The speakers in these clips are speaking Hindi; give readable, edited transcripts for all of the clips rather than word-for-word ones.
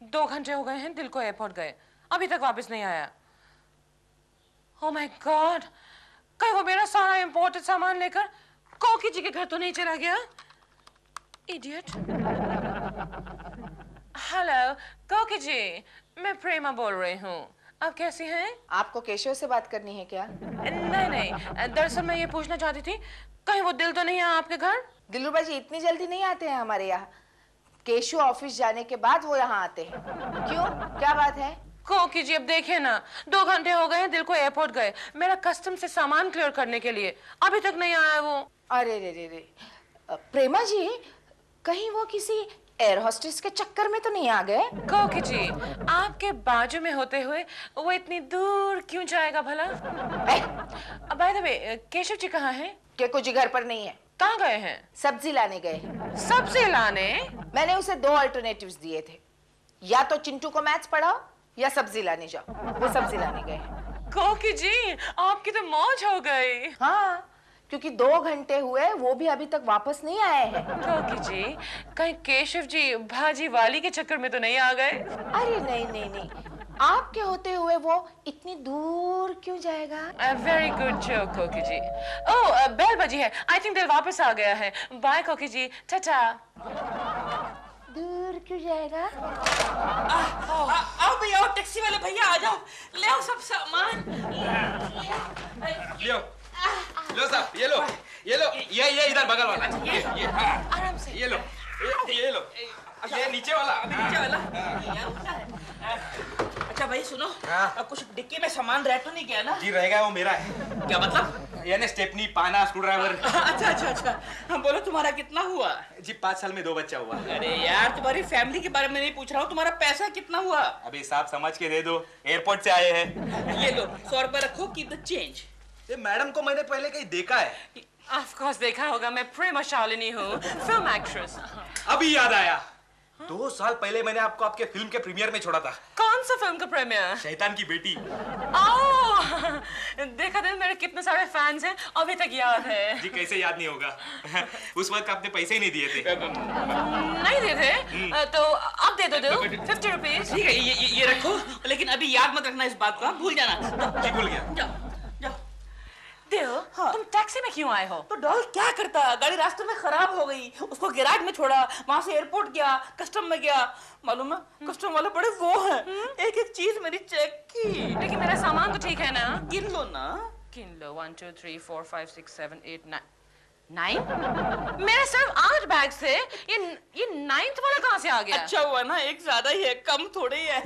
2 घंटे हो गए हैं दिल को एयरपोर्ट गए, अभी तक वापस नहीं आया। ओह माय गॉड, कहीं वो मेरा सारा इंपॉर्टेंट सामान लेकर कोकी जी के घर तो नहीं चला गया? इडियट। हेलो कोकी जी, मैं प्रेमा बोल रही हूँ, आप कैसी हैं? आपको केशव से बात करनी है क्या? नहीं नहीं, दरअसल मैं ये पूछना चाहती थी, कहीं वो दिल तो नहीं आया आपके घर? दिलरुबा जी इतनी जल्दी नहीं आते हैं हमारे यहाँ। केशव ऑफिस जाने के बाद वो यहाँ आते हैं। क्यों, क्या बात है? कोकी जी अब देखिए ना, 2 घंटे हो गए हैं दिल को एयरपोर्ट गए, मेरा कस्टम से सामान क्लियर करने के लिए, अभी तक नहीं आया वो। अरे रे रे रे, प्रेमा जी कहीं वो किसी एयर होस्टेस के चक्कर में तो नहीं आ गए? कोकी जी, आपके बाजू में होते हुए वो इतनी दूर क्यों जाएगा भला? By the way, Keshav ji कहाँ हैं? केकू जी घर पर नहीं है। कहाँ गए हैं? सब्जी लाने गए हैं। सब्जी लाने? मैंने उसे 2 अल्टरनेटिव्स दिए थे, या तो चिंटू को मैथ्स पढ़ाओ या सब्जी लाने जाओ। वो सब्जी लाने गए हैं। कोकी जी आपकी तो मौज हो गई। हाँ, क्योंकि 2 घंटे हुए वो भी अभी तक वापस नहीं आए हैं। कोकी जी कहीं केशव जी भाजी वाली के चक्कर में तो नहीं आ गए? अरे नहीं नहीं नहीं, आपके होते हुए वो इतनी दूर क्यों जाएगा? वेरी गुड जोक कोकी जी। ओह बेल बजी है, आई थिंक दिल वापस आ गया है। बाय कोकी जी, टाटा। दूर क्यों जाएगा? आओ भैया, आओ टैक्सी वाले भैया, आ जाओ, ले आओ सब सामान। लियो लो साहब, ये लो ये इधर बगल वाला, ये हाँ आराम से। ये लो ये नीचे वाला, नीचे वाला। अच्छा भाई सुनो, अब कुछ डिक्की में सामान रह तो नहीं गया ना? जी रहेगा, वो मेरा है। क्या मतलब? यानी स्टेपनी, पाना, स्क्रू ड्राइवर। अच्छा अच्छा अच्छा, हम बोलो तुम्हारा कितना हुआ? जी 5 साल में 2 बच्चा हुआ। अरे यार तुम्हारी फैमिली के बारे में नहीं पूछ रहा हूँ, तुम्हारा पैसा कितना हुआ? अभी हिसाब समझ के दे दो, एयरपोर्ट से आए हैं। ये लो 100 रुपए रखो, कीप द चेंज। ये मैडम को मैंने पहले कहीं देखा है। ऑफ कोर्स देखा होगा, मैं प्रेमा शालिनी हूँ, फिल्म एक्ट्रेस। अभी याद आया, 2 साल पहले मैंने आपको आपके फिल्म के प्रीमियर में छोड़ा था। कौन सा फिल्म का प्रीमियर? शैतान की बेटी। ओह देखा दिल, मेरे कितने सारे फैंस हैं, अभी तक याद है। जी कैसे याद नहीं होगा, उस वक्त आपने पैसे ही नहीं दिए थे। नहीं दिए थे? तो अब दे दो 50 रुपीज। ठीक है, ये रखो, लेकिन अभी याद मत रखना इस बात को, आप भूल जाना। जी भूल गया। जाओ जाओ। दिल, हाँ। तुम टैक्सी में क्यों आए हो? तो डॉल क्या करता, गाड़ी रास्ते में खराब हो गई, उसको गैराज में छोड़ा, वहां से एयरपोर्ट गया, कस्टम में गया। मालूम है कस्टम वाले बड़े वो हैं, एक एक चीज मेरी चेक की। लेकिन मेरा सामान तो ठीक है ना? गिन लो ना। गिन लो, 1 2 3 4 5 6 7 8 9 मेरे सिर्फ 8 बैग्स थे, ये 9th वाला कहाँ से आ गया? अच्छा हुआ ना, एक ज्यादा ही है, कम थोड़े ही है।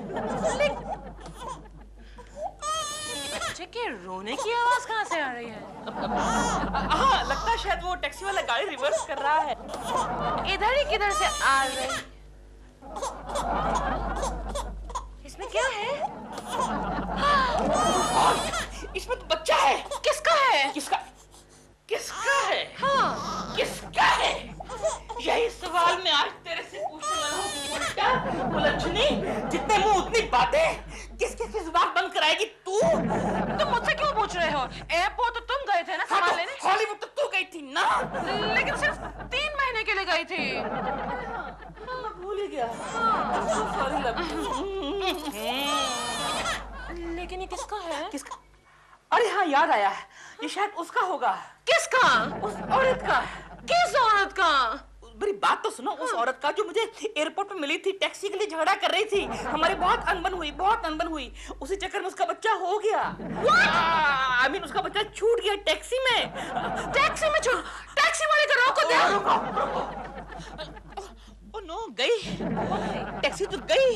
बच्चे के रोने की आवाज कहाँ से आ रही है? हाँ लगता है शायद वो टैक्सी वाला गाड़ी रिवर्स कर रहा है। इधर ही किधर से आ रही? इसमें क्या है? इसमें तो बच्चा है। किसका है? किसका किसका है? हाँ किसका है? यही सवाल मैं आज तेरे से पूछने वाला हूँ। उल्टा उलझनी, जितने मुंह उतनी बातें, किस जुबान बंद कराएगी तू? तुम मुझसे क्यों पूछ रहे हो? एयरपोर्ट तो तुम गए थे ना सामान लेने? हॉलीवुड तो तू गई थी ना? लेकिन सिर्फ 3 महीने के लिए गई थी। मैं भूल ही गया। सॉरी लेकिन ये किसका है? किसका? अरे हाँ याद आया, ये शायद उसका होगा। किसका? उस औरत का। किस औरत का? मेरी बात तो सुनो, उस औरत का जो मुझे एयरपोर्ट पे मिली थी, टैक्सी के लिए झगड़ा कर रही थी, हमारी बहुत अनबन हुई, उसी चक्कर में उसका बच्चा हो गया। आई मीन उसका बच्चा छूट गया टैक्सी में। टैक्सी में छूट? टैक्सी वाले को रोको दे। ओ नो, गई टैक्सी तो गई।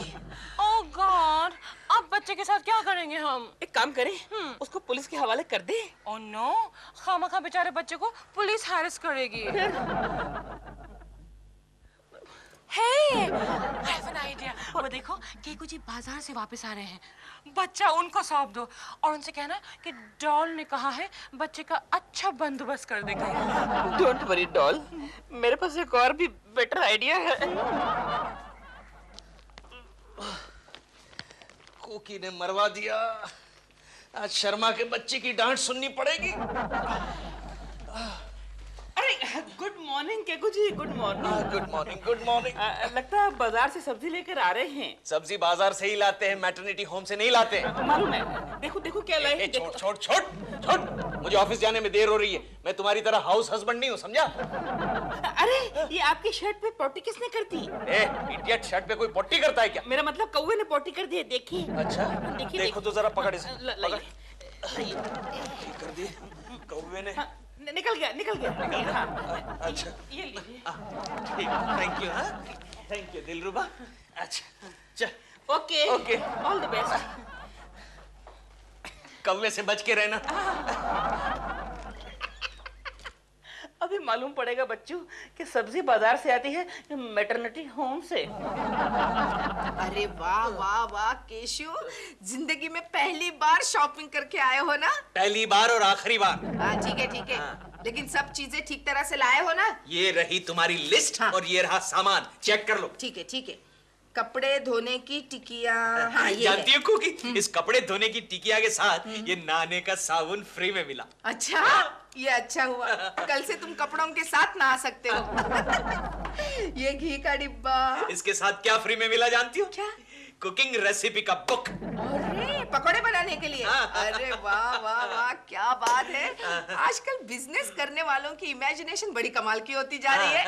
ओह गॉड, अब बच्चे के साथ क्या करेंगे हम? एक काम करें, उसको पुलिस के हवाले कर दे। ओह नो, खामखा बेचारे बच्चे को पुलिस हैरेस करेगी। Hey, I have an idea. वो देखो, केकू जी बाजार से वापस आ रहे हैं, बच्चा उनको सौंप दो और उनसे कहना कि डॉल ने कहा है बच्चे का अच्छा बंदोबस्त कर देगा। डोंट वरी डॉल, मेरे पास एक और भी बेटर आइडिया है। कोकी ने मरवा दिया, आज शर्मा के बच्चे की डांट सुननी पड़ेगी। अरे good morning Keku ji, good morning. Good morning, good morning. लगता है आप बाजार से सब्जी लेकर आ रहे हैं। सब्जी बाजार से ही लाते हैं, मैटरनिटी होम से नहीं लाते। मालूम है। देखो देखो क्या लाए हैं। छोड़ छोड़ छोड़ छोड़, मुझे ऑफिस जाने में देर हो रही है। मैं तुम्हारी तरह हाउस हस्बैंड नहीं हूँ, समझा? अरे ये आपकी शर्ट पे पॉटी किसने कर दी? इडियट, शर्ट पे कोई पट्टी करता है क्या? मेरा मतलब कौवे ने पॉटी कर दी है, देखिए। अच्छा, देखिए, देखो तो जरा, पकड़ इसे। लाइए। कर दी कौवे ने। हाँ, निकल गया निकल गया। हाँ, अच्छा ये लीजिए। ठीक, थैंक यू। हाँ, थैंक यू दिलरुबा। अच्छा चल, okay okay. All the best. कौवे से बच के रहना। अभी मालूम पड़ेगा बच्चों कि सब्जी बाजार से आती है मैटरनिटी होम से। अरे वाह वाह वाह केशु, जिंदगी में पहली बार शॉपिंग करके आए हो ना? पहली बार और आखिरी बार। हाँ ठीक है ठीक है। लेकिन सब चीजें ठीक तरह से लाए हो ना? ये रही तुम्हारी लिस्ट। हाँ। और ये रहा सामान, चेक कर लो। ठीक है ठीक है। कपड़े धोने की टिकिया, हाँ ये जानती है। हो कुकी, इस कपड़े धोने की टिकिया के साथ ये नहाने का साबुन फ्री में मिला। अच्छा, ये अच्छा हुआ। कल से तुम कपड़ों के साथ नहा सकते हो। ये घी का डिब्बा। इसके साथ क्या फ्री में मिला जानती हो? क्या? कुकिंग रेसिपी का बुक। अरे पकौड़े बनाने के लिए। अरे वाह वाह वाह, क्या बात है। आजकल बिजनेस करने वालों की इमेजिनेशन बड़ी कमाल की होती जा रही है।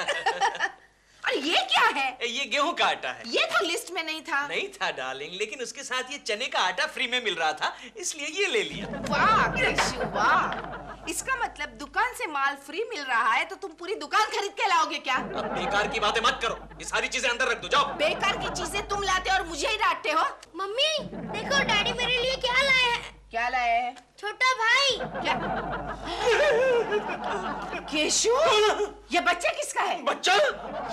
और ये क्या है? ये गेहूं का आटा है। ये तो लिस्ट में नहीं था। नहीं था डार्लिंग, लेकिन उसके साथ ये चने का आटा फ्री में मिल रहा था, इसलिए ये ले लिया। वाह केशु वाह, इसका मतलब दुकान से माल फ्री मिल रहा है तो तुम पूरी दुकान खरीद के लाओगे क्या? अब बेकार की बातें मत करो, ये सारी चीजें अंदर रख दो, जाओ। बेकार की चीजें तुम लाते और मुझे ही डांटते हो। मम्मी देखो डैडी मेरे लिए क्या लाए हैं। क्या लाए हैं? छोटा भाई। क्या? केशु, ये बच्चा किसका है? बच्चा?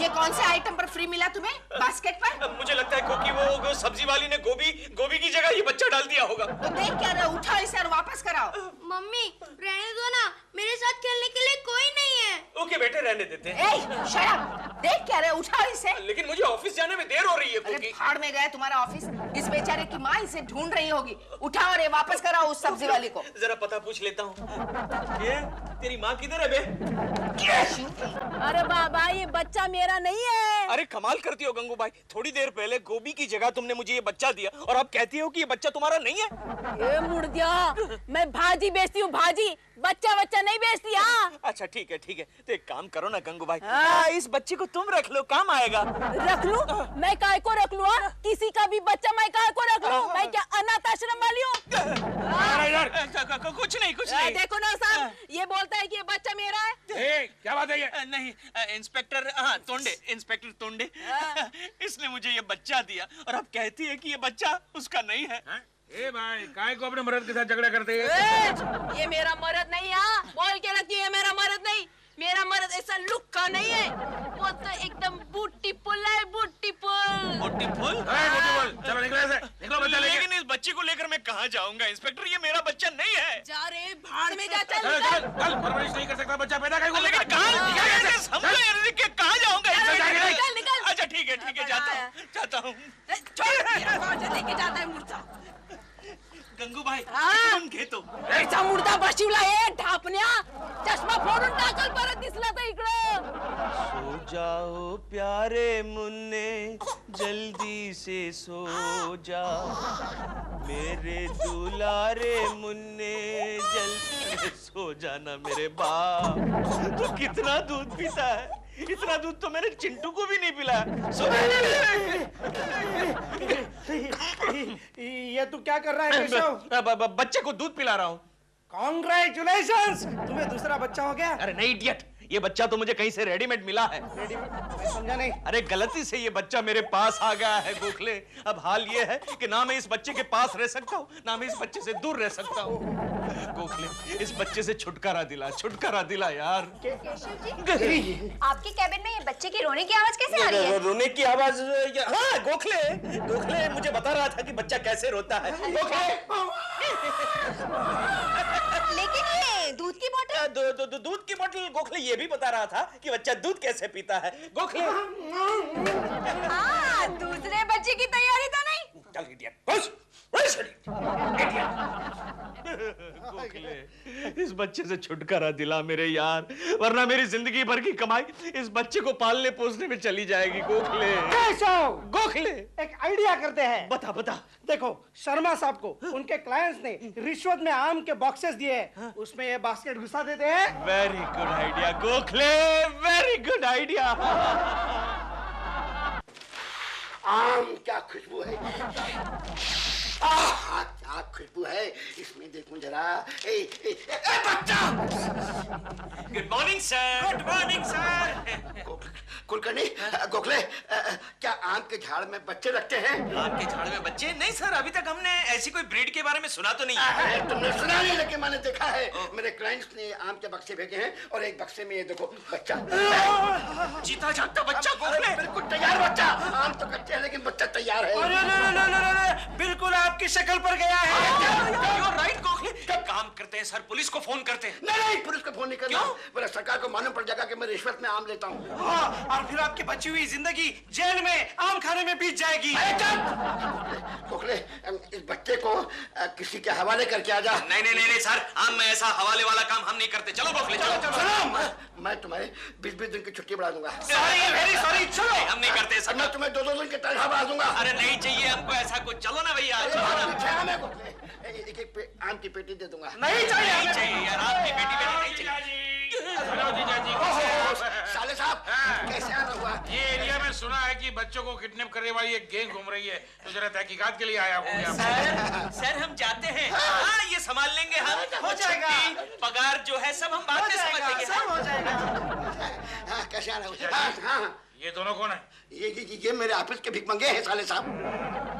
ये कौन से आइटम पर फ्री मिला तुम्हें? बास्केट पर? मुझे लगता है क्योंकि वो सब्जी वाली ने गोभी की जगह ये बच्चा डाल दिया होगा। तो देख क्या रहे हो? उठाओ इसे और वापस कराओ। मम्मी रहने दो ना, मेरे साथ खेलने के लिए कोई नहीं है। ओके बेटे, रहने देते हैं। ए, शट अप! देख क्या रहे हो? उठाओ इसे। लेकिन मुझे ऑफिस जाने में देर हो रही है अरे कुकी। फाड़ में गया तुम्हारा ऑफिस। इस बेचारे की माँ इसे ढूंढ रही होगी। उठाओ और ये वापस कराओ उस सब्जी वाली को। जरा पता पूछ लेता हूँ। ये तेरी माँ किधर है बे? अरे बाबा, ये बच्चा मेरा नहीं है। अरे कमाल करती हो गंगू भाई, थोड़ी देर पहले गोभी की जगह तुमने मुझे ये बच्चा दिया और अब कहती हो कि ये बच्चा तुम्हारा नहीं है। ये मुर्दिया, मैं भाजी बेचती हूँ, भाजी, बच्चा नहीं बेचती। हाँ अच्छा ठीक है तो एक काम करो ना गंगू भाई, हाँ। इस बच्चे को तुम रख लो, काम आएगा। रख लूं? मैं काय को रख लूं? हाँ? किसी का भी बच्चा मैं काय को रख लूं? मैं क्या अनाथ आश्रम वाली हूँ? कुछ नहीं देखो ना साहब, ये बोलता है कि ये बच्चा मेरा है। क्या बात है ये? नहीं इंस्पेक्टर, हाँ इंस्पेक्टर तोंडे, इसने मुझे ये बच्चा दिया और अब कहती है कि ये बच्चा उसका नहीं है। ए भाई, काय को अपने मर्द के साथ झगड़ा करते हैं? ये मेरा मर्द नहीं है। हाँ? बोल के रखती है मेरा मर्द नहीं। मेरा मर्द ऐसा लुक का नहीं है, वो तो एकदम ब्यूटीफुल है, ब्यूटीफुल। ब्यूटीफुल? चलो निकलो ऐसे, निकलो बच्चा लेके। लेकिन इस बच्चे को लेकर मैं कहाँ जाऊंगा इंस्पेक्टर, ये मेरा बच्चा नहीं है। जा रे भाड़ में जा, चल चल निकल। चल, परवरिश नहीं कर सकता बच्चा, पैदा कहीं लेकिन कहाँ जाऊंगा? निकल। अच्छा ठीक है, जाता हूँ। छोड़, ये कौन से लेके जाता है मुर्दा? गंगू भाई हाँ। तुम घेतो. ऐसा मुर्दा बशिवला ए ढापण्या, चष्मा फोडून टाकल परत दिसला तर इकडं. सो जाओ प्यारे मुन्ने जल्दी से सो जा मेरे दुलारे मुन्ने जल्दी सो जाना मेरे बाप. तू कितना दूध पीता है? इतना दूध तो मैंने चिंटू को भी नहीं पिलाया. ये तू क्या कर रहा है केशव? बच्चे को दूध पिला रहा हूँ. कॉन्ग्रेचुलेशंस, तुम्हें दूसरा बच्चा हो गया. अरे नहीं इडियट, ये बच्चा तो मुझे कहीं से रेडीमेड मिला है. रेडीमेड? मैं समझा नहीं. अरे गलती से ये बच्चा मेरे पास आ गया है गोखले. अब हाल ये है कि ना मैं इस बच्चे के पास रह सकता हूँ, ना मैं इस बच्चे से दूर रह सकता हूँ. गोखले, इस बच्चे से छुटकारा दिला यार. आपके कैबिन में ये बच्चे की रोने की आवाज कैसे आ रही है? रोने की आवाज? हाँ गोखले मुझे बता रहा था कि बच्चा कैसे रोता है. लेकिन ये दूध की बोतल दूध की बोतल. गोखले ये भी बता रहा था कि बच्चा दूध कैसे पीता है. गोखले हाँ, दूसरे बच्चे की तैयारी तो नहीं? चल इडियट, बस बस इडियट. गोखले इस बच्चे से छुटकारा दिला मेरे यार, वरना मेरी जिंदगी भर की कमाई इस बच्चे को पालने पोसने में चली जाएगी। गोखले केशव, गोखले एक आइडिया करते हैं। बता बता। देखो, शर्मा साहब को उनके क्लाइंट्स ने रिश्वत में आम के बॉक्सेस दिए हैं, उसमें ये बास्केट घुसा देते हैं। Very good idea Gokhale, very good idea. आम क्या खुशबू है, क्या खुशबू है इसमें, देखूं जरा। बच्चा। Good morning sir. Good morning sir. Kulkarni, Gokhale, क्या आम के झाड़ में बच्चे रखते हैं? आम के झाड़ में बच्चे? नहीं सर, अभी तक हमने ऐसी कोई ब्रीड के बारे में सुना तो नहीं है। तुमने सुना नहीं, लेकिन मैंने देखा है। मेरे क्लाइंट्स ने आम के बक्से भेजे हैं और एक बक्से में ये देखो बच्चा, जीता जागता बच्चा। गोखले बिल्कुल तैयार बच्चा। आम तो कच्चे हैं लेकिन बच्चा तैयार है। अरे बिल्कुल आपकी शक्ल पर गया है। You're right, Gokhale. काम करते हैं सर, पुलिस को फोन करते हैं। नहीं, पुलिस को फोन नहीं करना। मेरा सरकार को मालूम पड़ जाएगा कि मैं रिश्वत में आम लेता हूँ। और फिर आपकी बची हुई जिंदगी जेल में आम खाने में बीत जाएगी। गोखले, इस बच्चे को किसी के हवाले करके आ जा। नहीं सर, आम में ऐसा हवाले वाला काम हम नहीं करते। चलो गोखले चलो। मैं तुम्हारे 20-20 दिन की छुट्टी बढ़ा दूंगा। Sorry, very sorry. चलो, हम नहीं करते सर। मैं तुम्हें 2-2 दिन की तनख्वाह बढ़ा दूंगा। अरे नहीं चाहिए हमको ऐसा कुछ। चलो ना भैया। एक आम की पेटी दे दूंगा। नहीं चाहिए यार, आपकी बेटी नहीं चाहिए। साले साहब, कैसे आना हुआ? ये एरिया में सुना है कि बच्चों को किडनैप करने वाली एक गैंग घूम रही है, तो जरा तहकीकात के लिए आया हूँ। सर हम जाते हैं। हाँ, ये संभाल लेंगे हम। हो जाएगा। पगार जो है सब हम बाद में समझ लेंगे। सब हो जाएगा। कैसे आना हुआ? हाँ। ये दोनों कौन है? ये मेरे ऑफिस के भिखमंगे हैं साले साहब।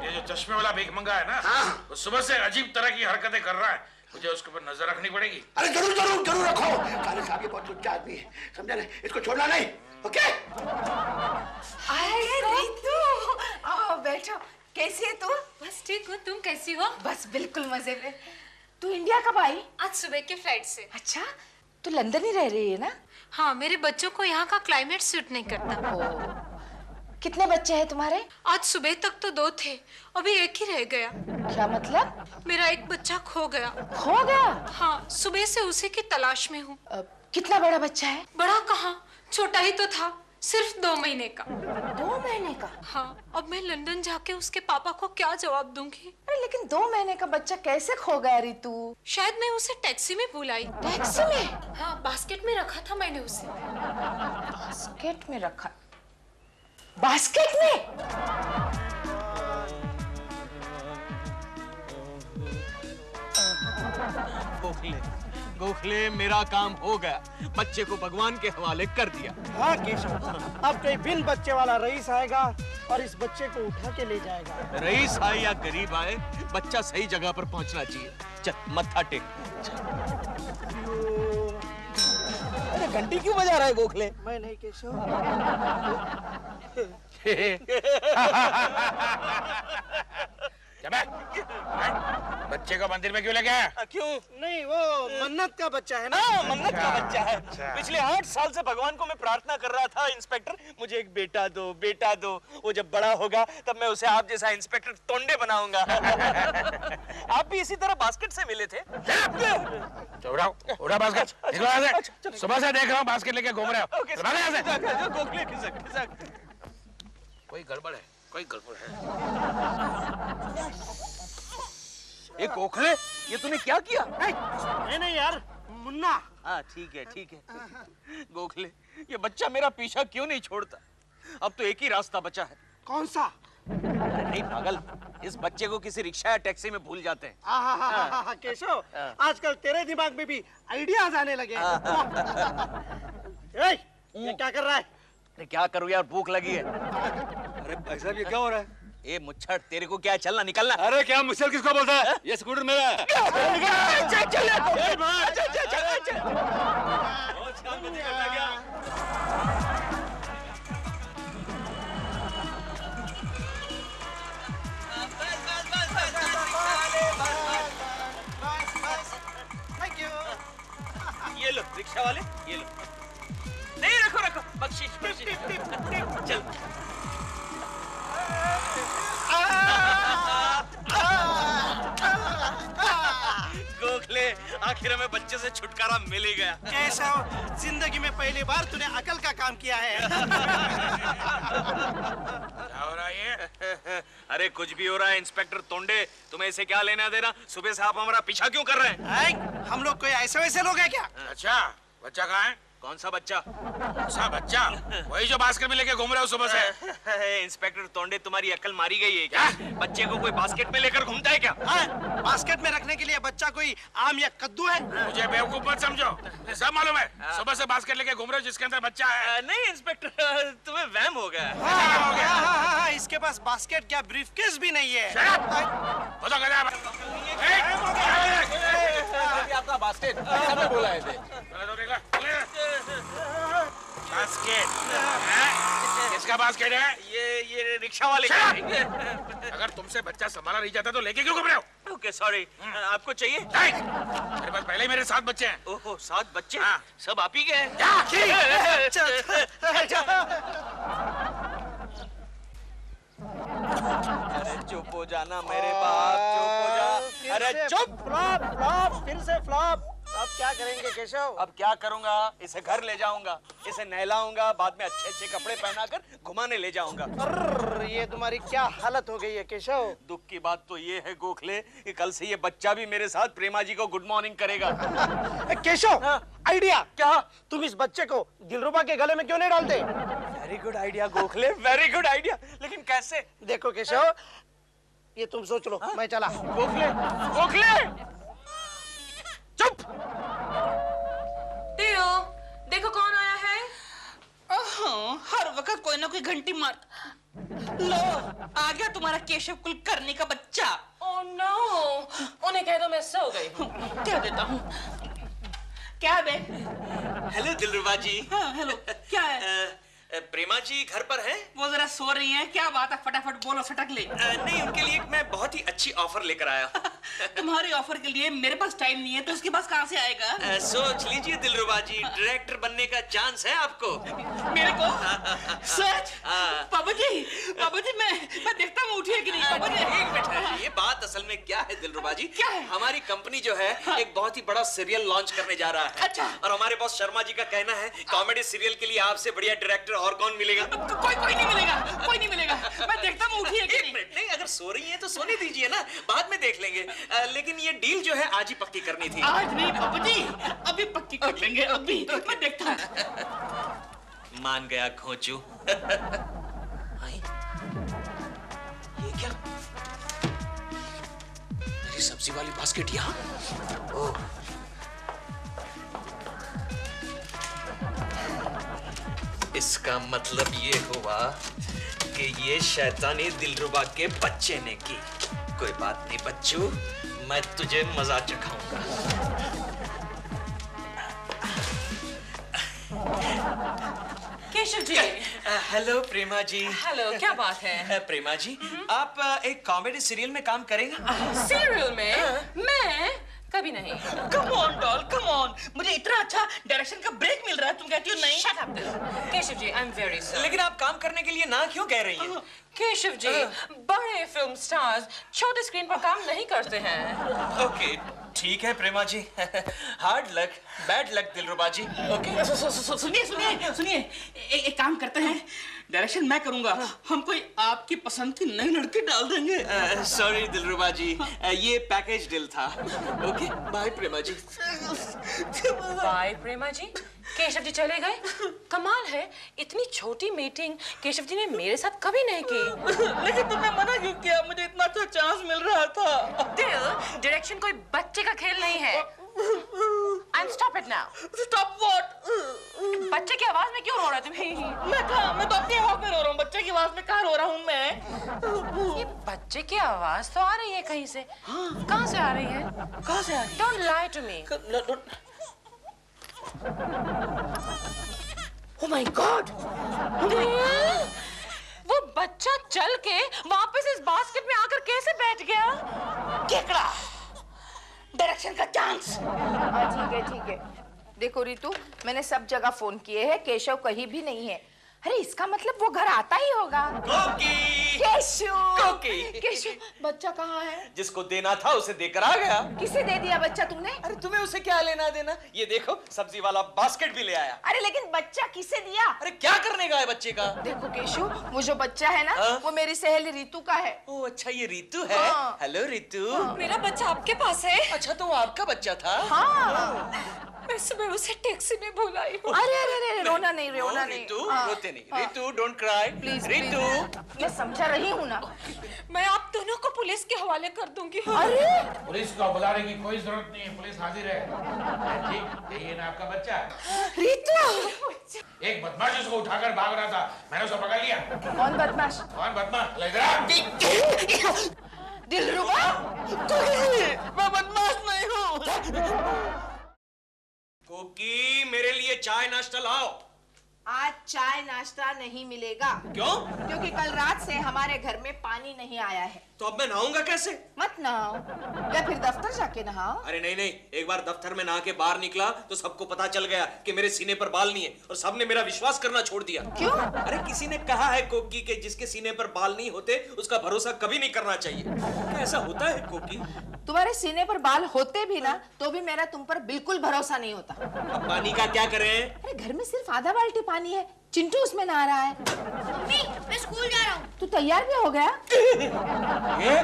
ये जो चश्मे वाला भिखमंगा है ना, हाँ। वो सुबह से अजीब तरह की हरकतें कर रहा है, मुझे उसके ऊपर नजर रखनी पड़ेगी। अरे जरूर रखो। साले साहब ये बहुत लुच्चा आदमी है, समझा ना? इसको छोड़ना नहीं। ओके? रितु, आओ बैठो। कैसी है तू? बस ठीक हूँ, तुम कैसी हो? बस बिल्कुल मजे में। तू इंडिया कब आई? आज सुबह के फ्लाइट से। अच्छा, तू लंदन ही रह रही है ना? हाँ, मेरे बच्चों को यहाँ का क्लाइमेट सूट नहीं करता। कितने बच्चे हैं तुम्हारे? आज सुबह तक तो 2 थे, अभी एक ही रह गया। क्या मतलब? मेरा एक बच्चा खो गया। खो गया? हाँ, सुबह से उसी की तलाश में हूँ। कितना बड़ा बच्चा है? बड़ा कहाँ, छोटा ही तो था, सिर्फ 2 महीने का। 2 महीने का? हाँ, अब मैं लंदन जाके उसके पापा को क्या जवाब दूंगी? अरे लेकिन 2 महीने का बच्चा कैसे खो गया रितु? शायद मैं उसे टैक्सी में भूल आई। टैक्सी में? हाँ, बास्केट में रखा था मैंने उसे। बास्केट में रखा? बास्केट में? गोखले मेरा काम हो गया, बच्चे को भगवान के हवाले कर दिया। हाँ केशव, अब कोई बिन बच्चे वाला रईस आएगा और इस बच्चे को उठा के ले जाएगा। रईस आए या गरीब आए, बच्चा सही जगह पर पहुंचना चाहिए। चल मत्था टेक। अरे घंटी क्यों बजा रहा है गोखले? मैं नहीं केशव। बच्चे को मंदिर में क्यों लेके आया? क्यों? नहीं, वो मन्नत का बच्चा है ना। मन्नत का बच्चा है। अच्छा। पिछले 8 साल से भगवान को मैं प्रार्थना कर रहा था, इंस्पेक्टर मुझे एक बेटा दो, बेटा दो। वो जब बड़ा होगा तब मैं उसे आप जैसा इंस्पेक्टर तोंडे बनाऊंगा। आप भी इसी तरह बास्केट से मिले थे। तो उड़ा बास्केट। सुबह से देख रहा हूँ बास्केट लेके घूम रहे हो। गोखले खिसक। कोई गड़बड़ है, कोई गड़बड़ है। ये गोखले, ये तूने क्या किया? नहीं यार, मुन्ना। हाँ ठीक है। गोखले, ये बच्चा मेरा पीछा क्यों नहीं छोड़ता? अब तो एक ही रास्ता बचा है। कौन सा? नहीं पागल, इस बच्चे को किसी रिक्शा या टैक्सी में भूल जाते हैं। हाँ, केशव, आजकल तेरे दिमाग में भी आइडियाज आने लगे हैं। ये क्या कर रहा है? अरे क्या करूँ यार, भूख लगी है। अरे भाई साहब, ये क्या हो रहा है? ए मुच्छर, तेरे को क्या चलना निकलना? अरे क्या मुच्छर किसको बोलता है? ये स्कूटर मेरा है। ये लो रिक्शा वाले, ये लो। नहीं रखो, बख्शीश। चल। गोखले, आखिर में बच्चे से छुटकारा मिल ही गया। केशव, जिंदगी में पहली बार तूने अकल का काम किया है। क्या हो रहा है ये? अरे कुछ भी हो रहा है इंस्पेक्टर तोंडे, तुम्हें इसे क्या लेना देना? सुबह से आप हमारा पीछा क्यों कर रहे हैं? हम लोग कोई ऐसे वैसे लोग हैं क्या? अच्छा, बच्चा कहाँ है? कौन सा बच्चा? कौन सा बच्चा? वही जो बास्केट में लेके घूम रहे हो सुबह से। इंस्पेक्टर तोंडे, तुम्हारी अकल मारी गई है क्या? बच्चे को कोई बास्केट में लेकर घूमता है क्या? बास्केट में रखने के लिए बच्चा कोई आम या कद्दू है? मुझे बेवकूफ मत समझो, मुझे सब मालूम है। सुबह से बास्केट लेके घूम रहे हो जिसके अंदर बच्चा है। नहीं इंस्पेक्टर, तुम्हें वहम हो गया। हो गया? हाँ, इसके पास बास्केट क्या ब्रीफकेस भी नहीं है। आपका बास्केट हमें बोला है बास्केट? किसका बास्केट है? ये रिक्शा वाले का है। अगर तुमसे बच्चा संभाला नहीं जाता तो लेके क्यों घूम रहे हो? ओके सॉरी, आपको चाहिए? मेरे पास पहले ही मेरे 7 बच्चे हैं। ओहो 7 बच्चे? हाँ। सब आप ही के हैं? अरे चुप हो जाना मेरे बाप, चुप हो जा। अरे चुप। फ्लॉप, फिर से फ्लॉप। अब क्या करेंगे केशव? अब क्या करूंगा? इसे घर ले जाऊंगा, इसे नहलाऊंगा, बाद में अच्छे अच्छे कपड़े पहनाकर घुमाने ले जाऊंगा। ये तुम्हारी क्या हालत हो गई है केशव? दुख की बात तो ये है गोखले कि कल से ये बच्चा भी मेरे साथ प्रेमा जी को गुड मॉर्निंग करेगा। केशव, आइडिया क्या? तुम इस बच्चे को दिलरुबा के गले में क्यों नहीं डालते? Very good idea Gokhale, very good idea, लेकिन कैसे? देखो केशव, ये तुम सोच लो, मैं चला। गोखले, गोखले चुप। देखो कौन आया है। हर वक्त कोई ना कोई घंटी मार। लो, आ गया तुम्हारा केशव कुलकर्णी का बच्चा। ओह नो, उन्हें कह दो मैं सो गई हूँ। क्या देता हूँ? क्या बे? हेलो दिलरुबा जी। हाँ, हेलो। क्या है? प्रेमा जी घर पर हैं? वो जरा सो रही हैं। क्या बात है, फटाफट बोलो, सटक ले। नहीं, उनके लिए मैं बहुत ही अच्छी ऑफर लेकर आया हूँ। तुम्हारी ऑफर के लिए मेरे पास टाइम नहीं है, तो उसके पास कहाँ से आएगा? सोच लीजिए दिलरुबा जी, डायरेक्टर बनने का चांस है आपको। मेरे को? सच? पापा जी, मैं देखता हूँ उठिए कि नहीं। पापा जी एक मिनट, ये बात असल में क्या है दिलरुबा जी? क्या है? हमारी कंपनी जो है एक बहुत ही बड़ा सीरियल लॉन्च करने जा रहा है। अच्छा। और हमारे बॉस शर्मा जी का कहना है कॉमेडी सीरियल के लिए आपसे बढ़िया डायरेक्टर और कौन मिलेगा? कोई नहीं मिलेगा, कोई नहीं मिलेगा। मैं देखता हूँ उठिए कि एक मिनट, नहीं अगर सो रही है तो सोने दीजिए ना, बाद में देख लेंगे। लेकिन ये डील जो है आज ही पक्की करनी थी। आज नहीं पापा जी, अभी पक्की कर लेंगे, अभी। मैं देखता हूँ। मान गया खोचू। ये क्या? मेरी सब्जी वाली बास्केट यहाँ? ओह, इसका मतलब ये हुआ कि ये शैतानी दिलरुबा के बच्चे ने की। कोई बात नहीं बच्चू, मैं तुझे मजा चखाऊंगा। केशव जी। हेलो प्रेमा जी। हेलो, क्या बात है? प्रेमा जी, आप एक कॉमेडी सीरियल में काम करेंगे? सीरियल में? मैं कभी नहीं। Come on doll, come on. मुझे इतना अच्छा डायरेक्शन का ब्रेक मिल रहा है, तुम कहती हो नहीं? Shut up Keshav ji, I am very sorry. लेकिन आप काम करने के लिए ना क्यों कह रही हैं? केशव जी, बड़े फिल्म स्टार्स छोटे स्क्रीन पर काम नहीं करते हैं। ओके, ठीक है प्रेमा जी। हार्ड लक, बैड लक दिलरुबा जी। ओके। सुनिए, एक काम करते हैं, डायरेक्शन मैं करूंगा, हम कोई आपकी पसंद की नई लड़की डाल देंगे। सॉरी दिलरुबा जी, ये पैकेज डील था। ओके, बाय प्रेमा जी। बाय प्रेमा जी। केशव जी चले गए? कमाल है, इतनी छोटी मीटिंग केशव जी ने मेरे साथ कभी नहीं की। लेकिन तुमने मना क्यों किया? मुझे इतना अच्छा चांस मिल रहा था। दिल, डायरेक्शन कोई बच्चे का खेल नहीं है। And stop it now. Stop what? बच्चे की आवाज में क्यों रो रहे तुम? मैं तो अपनी आवाज में रो रहा हूँ, बच्चे की आवाज में कहाँ रो रहा हूँ मैं? ये बच्चे की आवाज तो आ रही है कहीं से। कहाँ से आ रही है? कहाँ से आ रही है? Don't lie to me. Oh my God! वो बच्चा चल के वापस इस बास्केट में आकर कैसे बैठ गया? केकड़ा, डायरेक्शन का चांस। ठीक है। देखो रितु, मैंने सब जगह फोन किए हैं, केशव कहीं भी नहीं है। अरे इसका मतलब वो घर आता ही होगा। कोकी! केशव! वाकई। केशव, बच्चा कहाँ है? जिसको देना था उसे देकर आ गया। किसे दे दिया बच्चा तुमने? अरे तुम्हें उसे क्या लेना देना? ये देखो सब्जी वाला बास्केट भी ले आया। अरे लेकिन बच्चा किसे दिया? अरे क्या करने का है बच्चे का? देखो केशव, वो जो बच्चा है ना, वो मेरी सहेली रितु का है। ओह अच्छा, ये रितु है। हाँ। हेलो रितु। मेरा बच्चा आपके पास है? अच्छा तो वो आपका बच्चा था? हाँ। मैं सुबह उसे टैक्सी में भूल आई हूँ। अरे अरे अरे, रोना नहीं, रोना नहीं। रितु, रोते नहीं। Ritu don't cry. Please Ritu, मैं समझा रही हूँ ना। मैं आप दोनों को पुलिस के हवाले कर दूंगी। अरे पुलिस को बुलाने की कोई जरूरत नहीं है, पुलिस हाजिर है। ठीक, यही है ना आपका बच्चा? रितु, एक बदमाश उसको उठाकर भाग रहा था, मैंने उसे पकड़ लिया। कौन बदमाश? कौन बदमाश? ले इधर आ। दिलरुबा, मैं बदमाश नहीं हूँ। कोकी, मेरे लिए चाय नाश्ता लाओ। आज चाय नाश्ता नहीं मिलेगा। क्यों? क्योंकि कल रात से हमारे घर में पानी नहीं आया है। तो अब मैं नहाऊंगा कैसे? मत नहाओ, या फिर दफ्तर जाके नहाओ। अरे नहीं नहीं, एक बार दफ्तर में नहा के बाहर निकला तो सबको पता चल गया कि मेरे सीने पर बाल नहीं है, और सबने मेरा विश्वास करना छोड़ दिया। क्यों? अरे किसी ने कहा है कोकी के जिसके सीने पर बाल नहीं होते उसका भरोसा कभी नहीं करना चाहिए। क्या ऐसा होता है कोकी? तुम्हारे सीने पर बाल होते भी ना, तो भी मेरा तुम पर बिल्कुल भरोसा नहीं होता। अब पानी का क्या करें? अरे घर में सिर्फ आधा बाल्टी पानी है, चिंटू उसमें नहा रहा है। मम्मी, मैं स्कूल जा रहा हूँ। तू तैयार भी हो गया? ये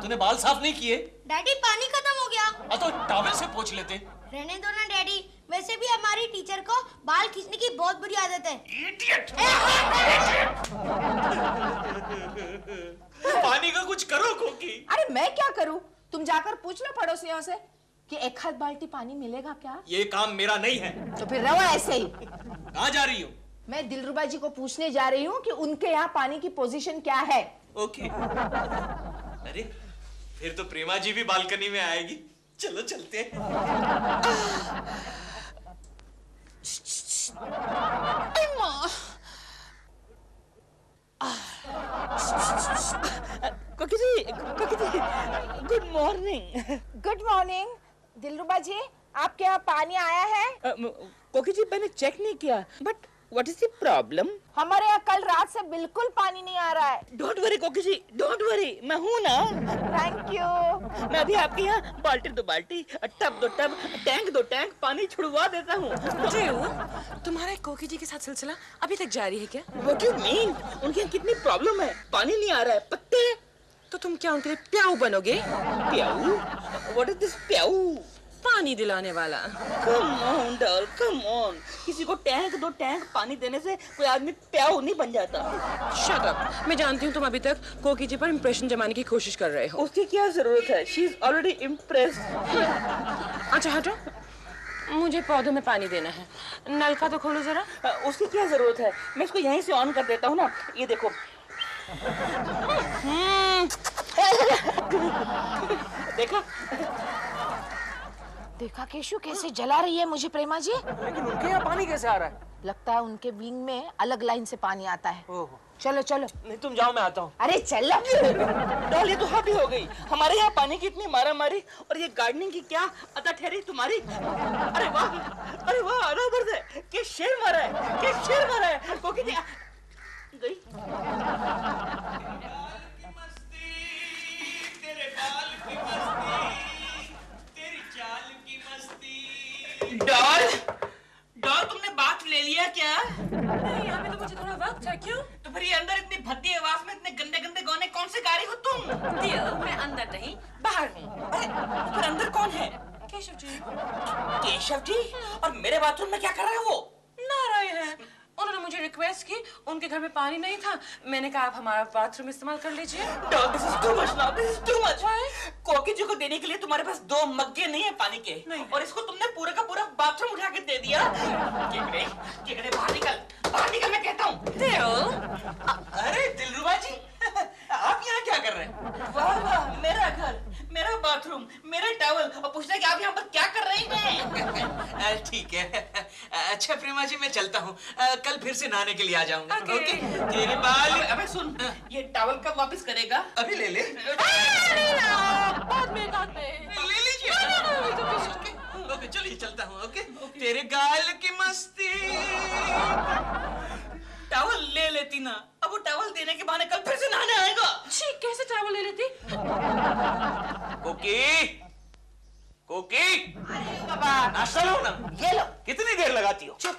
तूने बाल साफ नहीं किए? डैडी पानी खत्म हो गया। तो टॉवेल से पोंछ लेते। रहने दो ना डैडी, वैसे भी हमारी टीचर को बाल खींचने की बहुत बुरी आदत है। पानी का कुछ करो कोकी। अरे मैं क्या करूं? तुम जाकर पूछ लो पड़ोसियों से कि एक हाथ बाल्टी पानी मिलेगा क्या? ये काम मेरा नहीं है। तो फिर रहो ऐसे ही। कहाँ जा रही हो? मैं दिलरुबा जी को पूछने जा रही हूँ कि उनके यहाँ पानी की पोजीशन क्या है। ओके। अरे फिर तो प्रेमा जी भी बालकनी में आएगी। चलो चलते हैं। Koki ji, good morning. Good morning. Dilruba ji, आपके यहाँ पानी आया है? कोकी जी, मैंने चेक नहीं किया, but what is the problem? हमारे यहाँ कल रात से बिल्कुल पानी नहीं आ रहा है। डोंट वरी कोकी जी, डोंट वरी, मैं हूँ ना। Thank you. मैं भी आपके यहाँ बाल्टी दो बाल्टी, टब दो टब, टैंक दो टैंक पानी छुड़वा देता हूँ। तुम्हारे कोकी जी के साथ सिलसिला अभी तक जारी है क्या? What do you mean? उनके यहाँ कितनी प्रॉब्लम है, पानी नहीं आ रहा है, पत्ते। तो तुम क्या उनके लिए प्याऊ बनोगे? प्याऊ? What is this प्याऊ? पानी दिलाने वाला। Come on, doll, come on. किसी को टैंक दो टैंक पानी देने से कोई आदमी प्याऊ नहीं बन जाता। Shut up. मैं जानती हूँ तुम अभी तक कोकी जी पर इम्प्रेशन जमाने की कोशिश कर रहे हो। उसकी क्या जरूरत है? She is already impressed. अच्छा हटो, मुझे पौधों में पानी देना है। नलका तो खोलो जरा। उसकी क्या जरूरत है? मैं इसको यहीं से ऑन कर देता हूँ ना। ये देखो। देखा? देखा केशु कैसे जला रही है मुझे प्रेमा जी? लेकिन उनके यहाँ पानी कैसे आ रहा है? लगता है उनके विंग में अलग लाइन से पानी आता है। चलो चलो। नहीं तुम जाओ, मैं आता हूँ। अरे चलो। डॉल, ये तो हैप्पी हो गई। हमारे यहाँ पानी की इतनी मारा मारी और ये गार्डनिंग की क्या अदा ठहरी तुम्हारी। अरे वाह, अरे वाह, अदा उधर से क्या शेर मारा है, क्या शेर मारा है। कोकी जी गई। डॉल, डॉल तुमने बाथ ले लिया क्या? नहीं, यहाँ पे तो मुझे थोड़ा वक्त है। क्यों? तो फिर ये अंदर इतनी भद्दी आवाज में इतने गंदे गंदे गाने कौन से गा रही हो तुम? मैं अंदर नहीं, बाहर हूँ। अरे तो फिर अंदर कौन है? केशव जी। केशव जी? और मेरे बाथरूम में क्या कर रहे हैं वो? नहा रहे हैं। उन्होंने मुझे रिक्वेस्ट की, उनके घर में पानी नहीं था। मैंने कहा आप हमारा बाथरूम इस्तेमाल कर लीजिए। This is too much now, this is too much. कोकी जी को देने के लिए तुम्हारे पास 2 मग्गे नहीं है पानी के, और इसको तुमने पूरा का पूरा बाथरूम उठा के दे दिया। किकड़े बाहर निकल, बाहर निकल, मैं कहता हूँ। अरे दिलरुबा जी, आप यहाँ क्या कर रहे हैं? वाह वाह, मेरा घर, मेरा बाथरूम, मेरे टॉवल, और पूछना कि आप यहाँ पर क्या कर रही हैं? ठीक है। अच्छा प्रेमा जी, मैं चलता हूँ। कल फिर से नहाने के लिए आ जाऊंगा। ओके। तेरे बाल। अबे सुन, ये टॉवल कब वापस करेगा? अभी ले ले। बाद में बाद में। ले लीजिए। ओके चलिए, चलता हूँ। ओके। तेरे गाल की मस्ती। टॉवल ले लेती ना, अब वो टॉवल देने के बहाने कल फिर से नहाने आएगा। छी, कैसे टॉवल कोकी, कोकी, बाबा नाश्ता लो ना। ये लो। कितनी देर लगाती हो? चुप।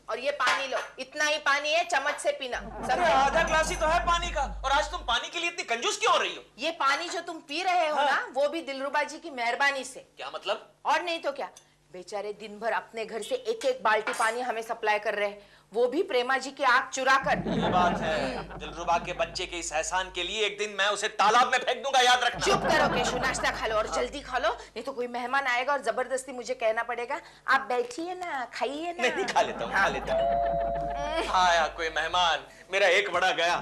और ये पानी लो, इतना ही पानी है, चम्मच से पीना। अरे आधा ग्लास ही तो है पानी का, और आज तुम पानी के लिए इतनी कंजूस क्यों हो रही हो? ये पानी जो तुम पी रहे हो ना, वो भी दिलरुबा जी की मेहरबानी से। क्या मतलब? और नहीं तो क्या, बेचारे दिन भर अपने घर से एक एक बाल्टी पानी हमें सप्लाई कर रहे हैं, वो भी प्रेमा जी की आंख चुरा कर। ये बात है। दिलरुबा के बच्चे के इस एहसान के लिए एक दिन मैं उसे तालाब में फेंक दूंगा, याद रखना। चुप करो केशु, नाश्ता खा लो और जल्दी खा लो, नहीं तो कोई मेहमान आएगा और जबरदस्ती मुझे कहना पड़ेगा आप बैठिए ना, खाइए ना। नहीं, खा लेता हूँ, खा लेता हूँ। आया कोई मेहमान, मेरा एक बड़ा गया।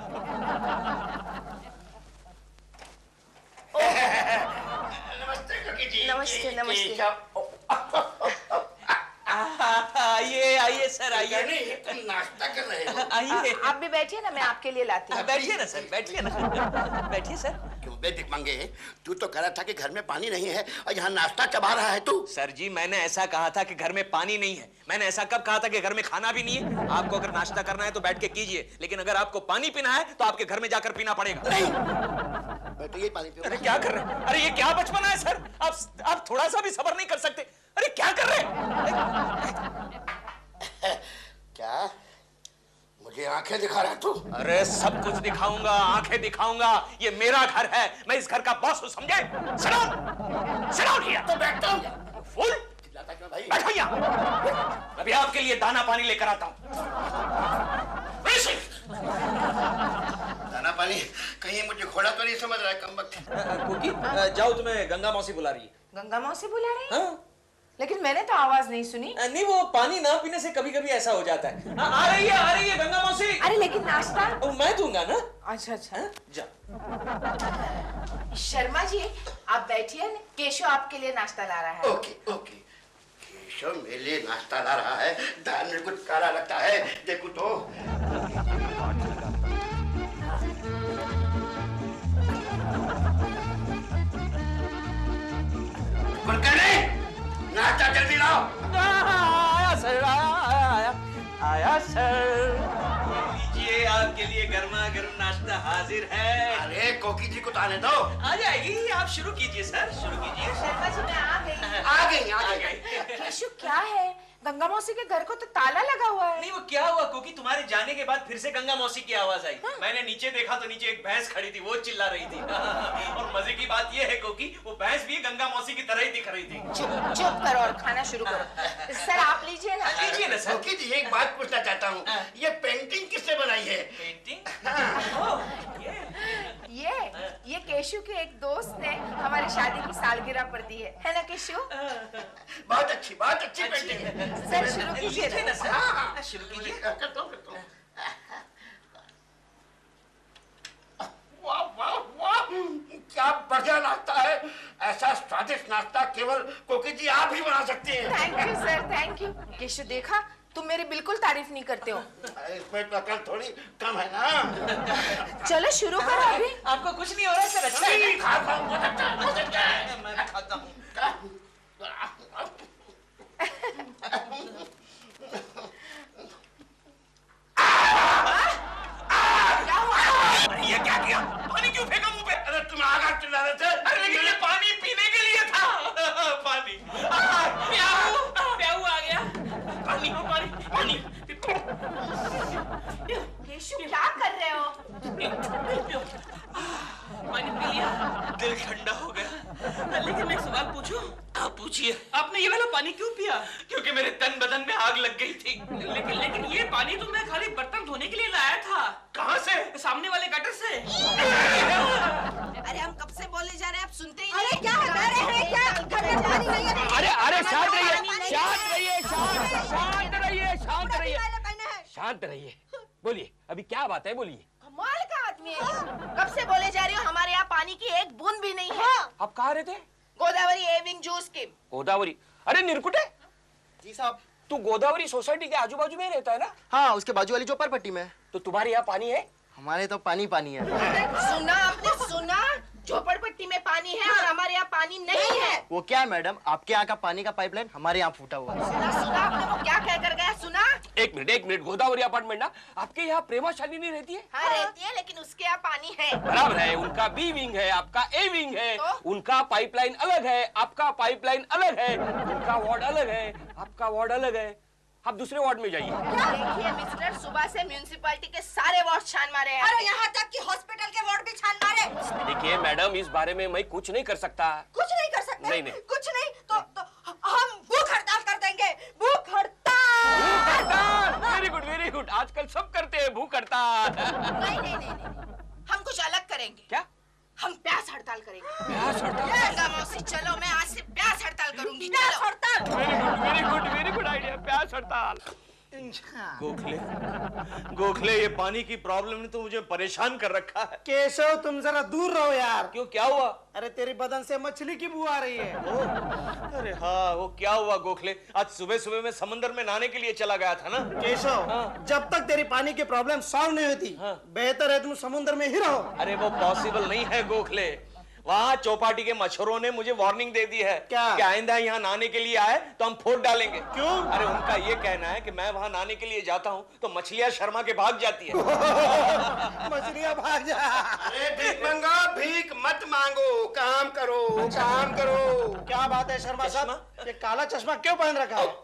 नमस्ते कोकी जी। नमस्ते, नमस्ते। आइए सर, आइए। तुम नाश्ता कर रहे हो? आइए। आप भी बैठिए ना, मैं आपके लिए लाती हूँ। बैठिए ना सर, बैठिए ना, बैठिए सर। क्यों बे भिखमंगे, तू तो कह रहा था कि घर में पानी नहीं है और यहाँ नाश्ता चबा रहा है तू। सर जी, मैंने ऐसा कहा था कि घर में पानी नहीं है। मैंने ऐसा कब कहा था कि घर में खाना भी नहीं है? आपको अगर नाश्ता करना है तो बैठ के कीजिए, लेकिन अगर आपको पानी पीना है तो आपके घर में जाकर पीना पड़ेगा। नहीं, मैं तो ये पानी पीऊंगा। अरे क्या कर रहे हैं? अरे ये क्या बचपना है सर? आप थोड़ा सा भी सब्र नहीं कर सकते? अरे क्या कर रहे हैं? क्या मुझे आंखें दिखा रहा तू? अरे सब कुछ दिखाऊंगा, आंखें दिखाऊंगा। ये मेरा घर है, मैं इस घर का बॉस हूं, समझे? Sit down here। तो बैठता हूँ। फुल चिल्लाता क्यों भाई? बैठो यहाँ। अभी आपके लिए दाना पानी लेकर आता हूँ। दाना पानी? कहीं मुझे घोड़ा तो नहीं समझ रहा है कमबख्त। कुकी, जाओ, तुम्हें गंगा मौसी बुला रही है। गंगा मौसी बुला रही है? हाँ? लेकिन मैंने तो आवाज नहीं सुनी। नहीं, वो पानी ना पीने से कभी कभी ऐसा हो जाता है। आ रही है गंगा मौसी। अरे लेकिन नाश्ता मैं दूंगा ना। अच्छा अच्छा। जा। शर्मा जी आप बैठिए, केशव आपके लिए नाश्ता ला रहा है। Okay okay. केशव मेरे लिए नाश्ता ला रहा है, दाल में कुछ काला लगता है, देखो तो। नाश्ता जल्दी लाओ। आया सर, आया सर। लीजिए, आपके लिए गर्मा गर्म नाश्ता हाजिर है। अरे कोकी जी को तो आने दो। आ जाएगी, आप शुरू कीजिए सर, शुरू कीजिए। शर्मा जी मैं आ गई। आ गई। केशव क्या है, गंगा मौसी के घर को तो ताला लगा हुआ है। नहीं, वो क्या हुआ क्योंकि तुम्हारे जाने के बाद फिर से गंगा मौसी की आवाज आई। मैंने नीचे देखा तो नीचे एक भैंस खड़ी थी, वो चिल्ला रही थी। और मजे की बात ये है क्योंकि वो भैंस भी गंगा मौसी की तरह ही दिख रही थी। चुप करो और खाना शुरू करो। सर आप लीजिए ना। लीजिए ना सर। कोकी जी एक बात पूछना चाहता हूँ, ये पेंटिंग किसने बनाई है? पेंटिंग? ये केशव के एक दोस्त ने हमारी शादी की सालगिरह पर दी है ना केशव? बहुत अच्छी पेंटिंग है। सर शुरू कीजिए ना। हाँ, शुरू कीजिए। करता हूँ। वाह वाह वाह, क्या बढ़िया नाश्ता है। ऐसा स्वादिष्ट नाश्ता केवल कोकी जी आप ही बना सकती हैं। Thank you sir, thank you. Keshav देखा, तुम मेरी बिल्कुल तारीफ नहीं करते हो। इसमें तो अकल थोड़ी कम है ना। चलो शुरू करो अभी। आपको कुछ नहीं हो रहा सर? अच्छा है। बहुत अच्छा है। मैं खाता हूँ। ये क्या किया? पानी क्यों फेंका मुंह पे? अरे तुम आगा चिल्ला रहे थे। अरे लेकिन ये पानी पीने के लिए था। पानी। प्याऊ आ गया। पानी पानी। केशव क्या कर रहे हो? पानी पी लिया, दिल ठंडा हो गया। लेकिन मैं एक सवाल पूछूं? आप पूछिए। आपने ये वाला पानी क्यों पिया? क्योंकि मेरे तन बदन में आग लग गई थी। लेकिन ये पानी तो मैं खाली बर्तन धोने के लिए लाया था। कहाँ से? सामने वाले गटर से। अरे हम कब से बोले जा रहे हैं, आप सुनते ही अरे क्या कर रहे हैं, क्या घर में पानी नहीं है? अरे शांत रहिए। शांत रहिए। बोलिए, अभी क्या बात है, बोलिए। कमाल का आदमी है। कब से बोले जा रही हो, हमारे यहाँ पानी की एक बूंद भी नहीं है। आप कहाँ रहे थे? गोदावरी एविंग जूस की। गोदावरी? अरे निरकुटे, जी साहब। तू गोदावरी सोसाइटी के आजू बाजू में ही रहता है ना? हाँ, उसके बाजू वाली चौपरपट्टी में। तो तुम्हारे यहाँ पानी है? हमारे तो पानी है। सुना आपने, सुना? झोपड़पट्टी में पानी है और हमारे यहाँ पानी नहीं है। वो क्या है मैडम, आपके यहाँ का पानी का पाइपलाइन हमारे यहाँ फूटा हुआ है। सुना आपने वो क्या कह कर गया, सुना? एक मिनट, गोदावरी अपार्टमेंट ना आपके यहाँ प्रेमा शालिनी रहती है? हाँ रहती है, लेकिन उसके यहाँ पानी है। बराबर है, उनका बी विंग है, आपका ए विंग है। उनका पाइपलाइन अलग है, आपका पाइपलाइन अलग है। उनका वार्ड अलग है, आपका वार्ड अलग है। आप दूसरे वार्ड में जाइए। देखिए मिस्टर, सुबह से म्यूनिसिपैलिटी के सारे वार्ड छान मारे हैं। अरे यहाँ तक कि हॉस्पिटल के वार्ड भी छान मारे। देखिए मैडम, इस बारे में मैं कुछ नहीं कर सकता। कुछ नहीं कर सकते? नहीं। कुछ नहीं तो हम भूख हड़ताल कर देंगे। भूख हड़ताल। Very good. आजकल सब करते हैं भूख हड़ताल। नहीं, हम कुछ अलग करेंगे। क्या? हम प्यास हड़ताल करेंगे। प्यास हड़ताल? गंगा मौसी, चलो मैं आज से प्यास हड़ताल करूंगी। प्यास हड़ताल। वेरी गुड आइडिया, प्यास हड़ताल। गोखले ये पानी की प्रॉब्लम ने तो मुझे परेशान कर रखा है। केशव तुम जरा दूर रहो यार। क्यों, क्या हुआ? अरे तेरी बदन से मछली की बू आ रही है। अरे हाँ, वो क्या हुआ गोखले? आज सुबह सुबह मैं समंदर में नहाने के लिए चला गया था ना। केशव, जब तक तेरी पानी की प्रॉब्लम सॉल्व नहीं होती, बेहतर है तुम समुद्र में ही रहो। अरे वो पॉसिबल नहीं है गोखले। वहाँ चौपाटी के मच्छरों ने मुझे वार्निंग दे दी है क्या? कि आइंदा यहाँ नहाने के लिए आए तो हम फोड़ डालेंगे। क्यों? अरे उनका ये कहना है कि मैं वहाँ नहाने के लिए जाता हूँ तो मछलियाँ शर्मा के भाग जाती है। मछलियाँ भाग जा। अरे भीख मंगा, भीख मत मांगो, काम करो। क्या बात है शर्मा साहब, ये काला चश्मा क्यों पहन रखा है?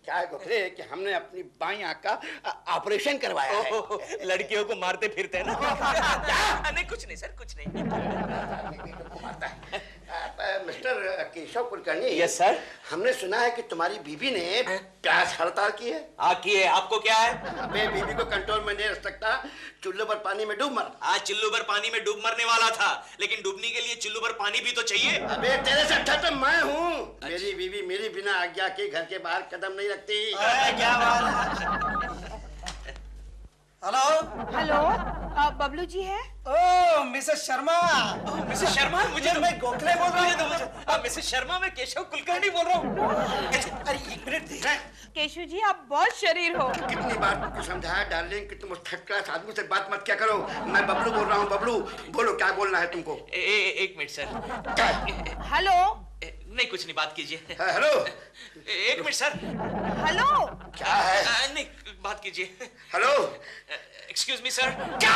क्या है गोखले कि हमने अपनी बाईं आंख का ऑपरेशन करवाया है। लड़कियों को मारते फिरते हैं ना। नहीं, कुछ नहीं सर, कुछ नहीं। Mister Keshav Kulkarni. Yes sir. हमने सुना है कि तुम्हारी बीबी ने प्यास हड़ताल की है। की है, आपको क्या है? अबे बीबी को कंट्रोल में नहीं रख सकता, चुल्लू भर पानी में डूब मर। आज चिल्लू भर पानी में डूब मरने वाला था, लेकिन डूबने के लिए चिल्लू भर पानी भी तो चाहिए। अबे तेरे से अच्छा तो मैं हूँ। मेरी बीबी मेरी बिना आज्ञा के घर के बाहर कदम नहीं रखती। क्या बात है? हेलो, बबलू जी है? ओ मिसेस शर्मा। मिसेस शर्मा, मुझे मैं गोखले बोल रहा हूँ। मिसेस शर्मा, मैं केशव कुलकर्णी बोल रहा हूँ। अरे एक मिनट देख। केशव जी, आप बहुत शरीर हो। कितनी बार तुमको समझाया डार्लिंग कि तुम उस थर्ड क्लास आदमी से बात मत क्या करो। मैं बबलू बोल रहा हूँ। बबलू बोलो, क्या बोलना है तुमको? एक मिनट सर। हेलो। नहीं, कुछ नहीं, बात कीजिए। हेलो। एक मिनट सर। हेलो। क्या है? नहीं, बात कीजिए। हेलो। Excuse me sir. क्या?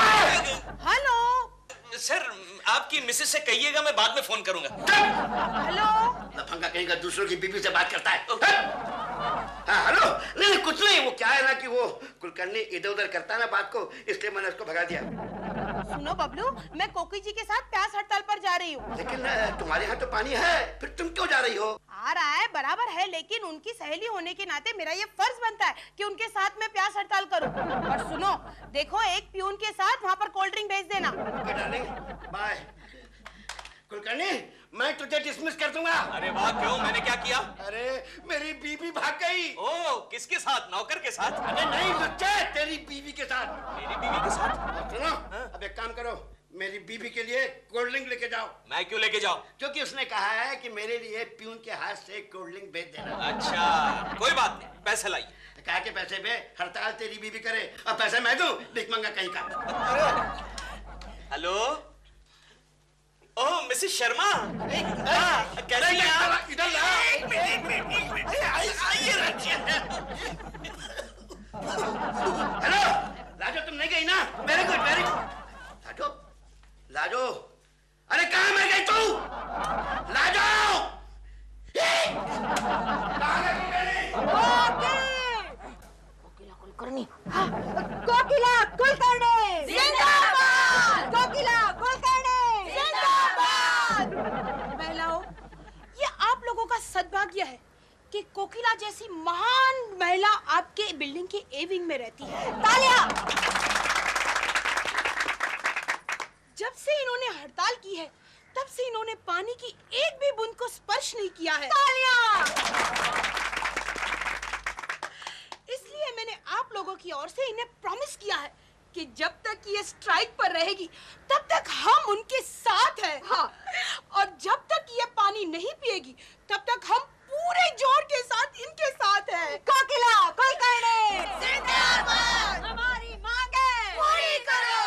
हेलो सर, आपकी मिसेस से कहिएगा मैं बाद में फोन करूंगा। हेलो। लफंगा कहीं का दूसरों की बीबी से बात करता है। हाँ हेलो। नहीं कुछ नहीं, वो क्या है ना कि वो कुलकर्णी इधर उधर करता है ना बात को, इसलिए मैंने उसको भगा दिया। सुनो बबलू, मैं कोकी जी के साथ प्यास हड़ताल पर जा रही हूँ। लेकिन तुम्हारे यहाँ तो पानी है, फिर तुम क्यों जा रही हो? आ रहा है, बराबर है, लेकिन उनकी सहेली होने के नाते मेरा ये फर्ज बनता है कि उनके साथ मैं प्यास हड़ताल करूं। और सुनो, देखो एक प्यून के साथ वहाँ पर कोल्ड ड्रिंक भेज देना। बाय। कुलकर्णी, मैं तुझे डिसमिस कर दूंगा। अरे वाह, क्यों? मैंने क्या किया? अरे मेरी बीबी भाग गई। ओ, किसके साथ? नौकर के साथ? अरे नहीं बच्चे, तेरी बीवी के साथ। मेरी बीवी के साथ? सुनो, अब एक काम करो, मेरी बीबी के लिए कोल्ड ड्रिंक लेके जाओ। मैं क्यों लेके जाऊं? क्योंकि उसने कहा है कि मेरे लिए प्यून के हाथ से कोल्ड ड्रिंक भेज देना। अच्छा, कोई बात नहीं, पैसे लाइए। कहा के पैसे पे हड़ताल तेरी बीबी करे और पैसे मैं दूं? भीख मंगा कहीं का। हेलो। ओह मिसेस शर्मा, कैसी हैं आप? इधर ला। एक मिनट। आइए हेलो लाजो, तुम नहीं गई ना? Very good very good. Lajo, अरे कहाँ में गई तू? लाजो। कोकिला कुलकर्णी जिंदाबाद। कोकिला कुलकर्णी जिंदाबाद। महिलाओं, ये आप लोगों का सद्भाग्य है कि कोकिला जैसी महान महिला आपके बिल्डिंग के ए विंग में रहती है। तालियां। जब से इन्होंने हड़ताल की है, तब से इन्होंने पानी की एक भी बूंद को स्पर्श नहीं किया है। इसलिए मैंने आप लोगों की ओर से इन्हें प्रॉमिस किया है कि जब तक ये स्ट्राइक पर रहेगी, तब तक हम उनके साथ हैं। हाँ, और जब तक ये पानी नहीं पिएगी, तब तक हम पूरे जोर के साथ इनके साथ हैं। कोकिला कुलकर्णी जिंदाबाद। हमारी मांगे पूरी करो।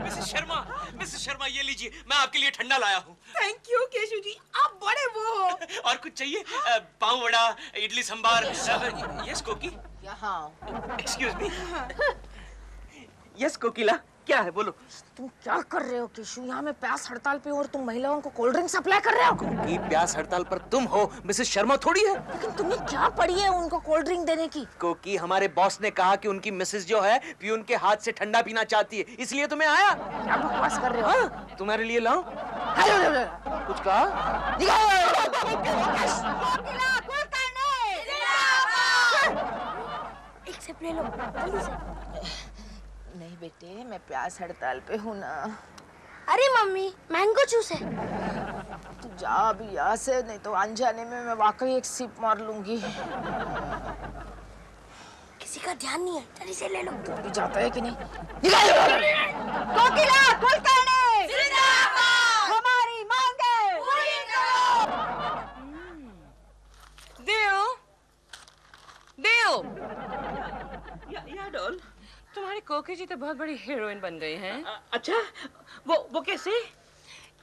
मिसेस शर्मा, लीजिए, मैं आपके लिए ठंडा लाया हूँ। थैंक यू केशु जी, आप बड़े वो हो। और कुछ चाहिए? पाव वड़ा, इडली सांबार। यस कोकी। यहाँ। Excuse me. यस कोकिला, क्या है बोलो। तुम क्या कर रहे हो केशु? यहाँ मैं प्यास हड़ताल पे हूँ और तुम महिलाओं को कोल्ड ड्रिंक सप्लाई कर रहे हो। कि प्यास हड़ताल पर तुम हो, मिसेस शर्मा थोड़ी है। लेकिन तुम्हें क्या पड़ी है उनको कोल्ड ड्रिंक देने की? क्योंकि हमारे बॉस ने कहा कि उनकी मिसेस जो है प्यून के हाथ से ठंडा पीना चाहती है, इसलिए तुम्हें आया। क्या बकवास कर रहे हो? हाँ, तुम्हारे लिए लाऊं? कुछ कहा? एक सिप ले लो जल्दी से। नहीं बेटे, मैं प्यास हड़ताल पे हूँ ना। अरे मम्मी, मैंगो जूस है। तू जा अभी यहाँ से, नहीं तो अनजाने में मैं वाकई एक सिप मार लूंगी। किसी का ध्यान नहीं है, जल्दी से ले लो। तू भी जाता है कि नहीं? कोकिला कुलकर्णी जिंदाबाद, हमारी मांगे पूरी करो। देव, देव, या डॉल। तुम्हारी कोकी जी तो बहुत बड़ी हीरोइन बन गई हैं। अच्छा, वो कैसे?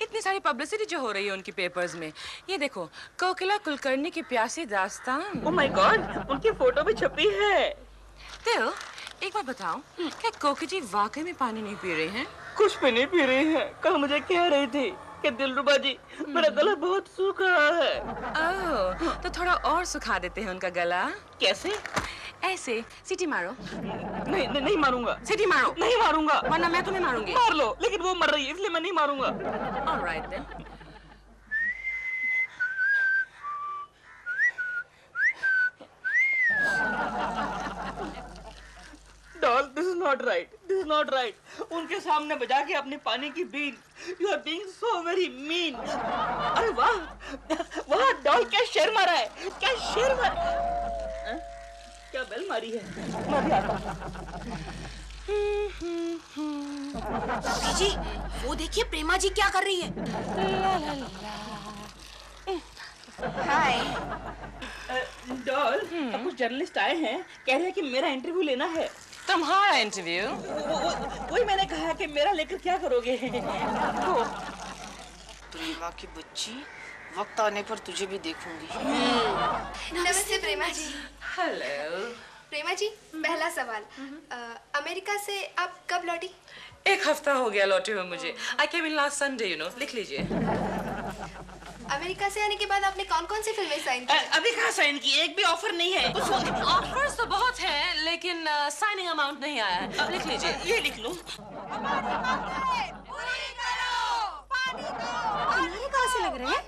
इतनी सारी पब्लिसिटी जो हो रही है उनकी पेपर्स में। ये देखो, कोकिला कुलकर्णी की प्यासी दास्तान। ओह माय गॉड, उनकी फोटो भी छपी है। देव, एक बात बताओ, क्या कोकी जी वाकई में पानी नहीं पी रही हैं? कुछ भी नहीं पी रही है। कल मुझे कह रही थी कि दिलरुबा जी, मेरा गला बहुत सूख रहा है। ओह, तो थोड़ा और सुखा देते हैं उनका गला। कैसे? ऐसे सीटी मारो। नहीं नहीं, नहीं मारूंगा। सीटी मारो। नहीं मारूंगा। वरना मैं तुम्हें मारूंगी। मार लो, लेकिन वो मर रही है इसलिए मैं नहीं मारूंगा। Alright then. Doll, this is not right, this is not right. उनके सामने बजा के अपने पानी की बीन, you are being so very mean. अरे वाह वाह डॉल, क्या शेर मारा है, क्या शेर मारा। क्या बेल मारी है। मैं भी आता कोकी जी, वो देखिए प्रेमा जी क्या कर रही है। हाय। डॉल, कुछ जर्नलिस्ट आए हैं, कह रहे हैं कि मेरा इंटरव्यू लेना है। तुम्हारा इंटरव्यू? वही मैंने कहा कि मेरा लेकर क्या करोगे। प्रेमा की बच्ची, वक्त आने पर तुझे भी देखूंगी। नमस्ते प्रेमा जी। हेलो प्रेमा जी, पहला सवाल, अमेरिका से आप कब लौटी? एक हफ्ता हो गया लौटे हुए मुझे। I came in last Sunday, you know. लिख लीजिए। अमेरिका से आने के बाद आपने कौन कौन सी फिल्में साइन की? अभी कहाँ साइन की, एक भी ऑफर नहीं है। ऑफर्स तो बहुत हैं, लेकिन साइनिंग अमाउंट नहीं आया है। लिख लीजिए। ये लिख लो। ये कहाँ से लग रहे हैं?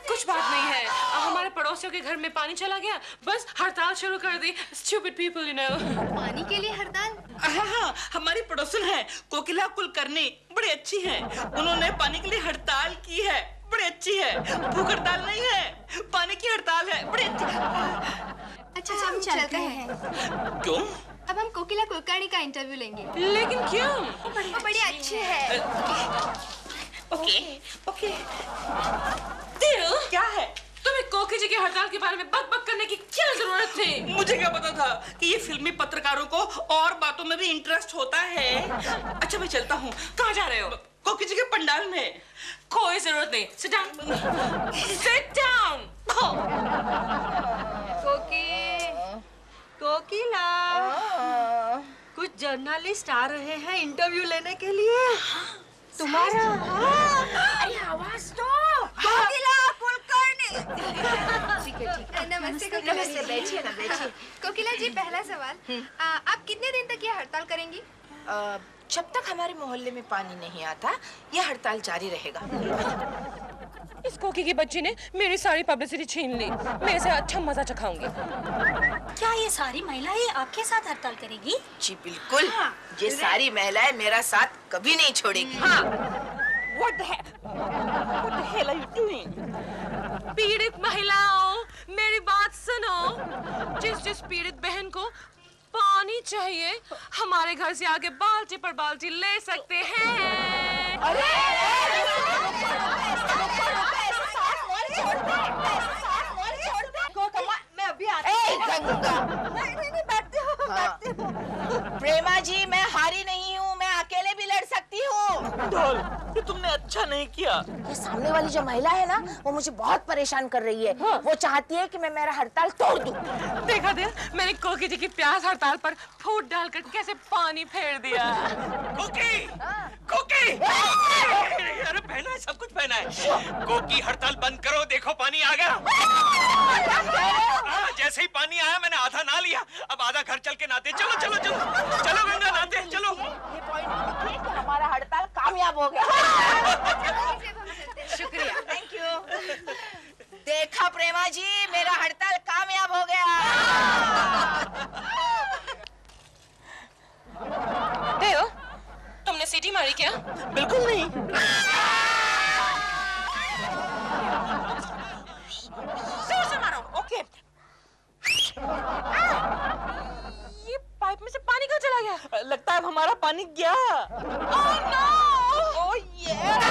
कुछ बात नहीं है, हमारे पड़ोसियों के घर में पानी चला गया, बस हड़ताल शुरू कर दी। Stupid people, you know. पानी के लिए हड़ताल? हाँ, हमारी पड़ोसन है कोकिला कुलकर्णी, बड़ी अच्छी हैं। उन्होंने पानी के लिए हड़ताल की है, बड़ी अच्छी है। भूख हड़ताल नहीं है, पानी की हड़ताल है, बड़ी अच्छी। अच्छा, हम चलते हैं। क्यों? अब हम कोकिला कुलकर्णी का इंटरव्यू लेंगे। लेकिन क्यों? वो बड़ी अच्छी है। Okay okay. दिल, क्या है? तुम्हें कोकी जी की हड़ताल के बारे में बक करने की क्या जरूरत थी? मुझे क्या पता था कि ये फिल्मी पत्रकारों को और बातों में भी इंटरेस्ट होता है। अच्छा, मैं चलता हूँ। कहाँ जा रहे हो? कोकी जी के पंडाल में। कोई जरूरत नहीं। Sit down. Sit down. कोकिला, कुछ जर्नलिस्ट आ रहे हैं इंटरव्यू लेने के लिए। तुम्हारा अरे आवाज तो। कोकिला कुलकर्णी। नमस्ते कोकिला जी। बैठिए ना, बैठिए। कोकिला जी, पहला सवाल, आप कितने दिन तक ये हड़ताल करेंगी? जब तक हमारे मोहल्ले में पानी नहीं आता, यह हड़ताल जारी रहेगा। इस कोकी की बच्ची ने मेरी सारी पब्लिसिटी छीन ली। मैं इसे अच्छा मजा चखाऊंगी। क्या ये सारी महिलाएं आपके साथ हड़ताल करेगी? जी बिल्कुल। ये सारी महिलाएं मेरा साथ कभी नहीं छोड़ेगी। What the hell are you doing? पीड़ित महिलाओं, मेरी बात सुनो। जिस पीड़ित बहन को पानी चाहिए, हमारे घर से आगे बाल्टी पर बाल्टी ले सकते हैं। मैं अभी आती हूँ। नहीं, बैठते हो। प्रेमा जी, मैं हारी नहीं हूँ, मैं अकेले भी लड़ सकती हूँ। ढोल, ये तुमने अच्छा नहीं किया। ये सामने वाली जो महिला है ना, वो मुझे बहुत परेशान कर रही है। वो चाहती है कि मैं मेरा हड़ताल तोड़ दूं। देखा दे, मैंने कोकी जी की प्याज हड़ताल पर फूट डालकर कैसे पानी फेर दिया। कोकी, कोकी, अरे पहना है, सब कुछ पहना है। कोकी हड़ताल बंद करो, देखो पानी आ गया। जैसे ही पानी आया मैंने आधा ना लिया, अब आधा घर चल के नहाते। चलो चलो चलो चलो गंगा नहाते चलो। ये पॉइंट देखिए कि हमारा हड़ताल कामयाब हो गया। शुक्रिया, थैंक यू। देखा प्रेमा जी, मेरा हड़ताल कामयाब हो गया। देव, तुमने सीटी मारी क्या? बिल्कुल नहीं। जोर से मारो। ओके। ये पाइप में से पानी कहाँ चला गया? लगता है अब हमारा पानी गया। Oh no! Oh yeah!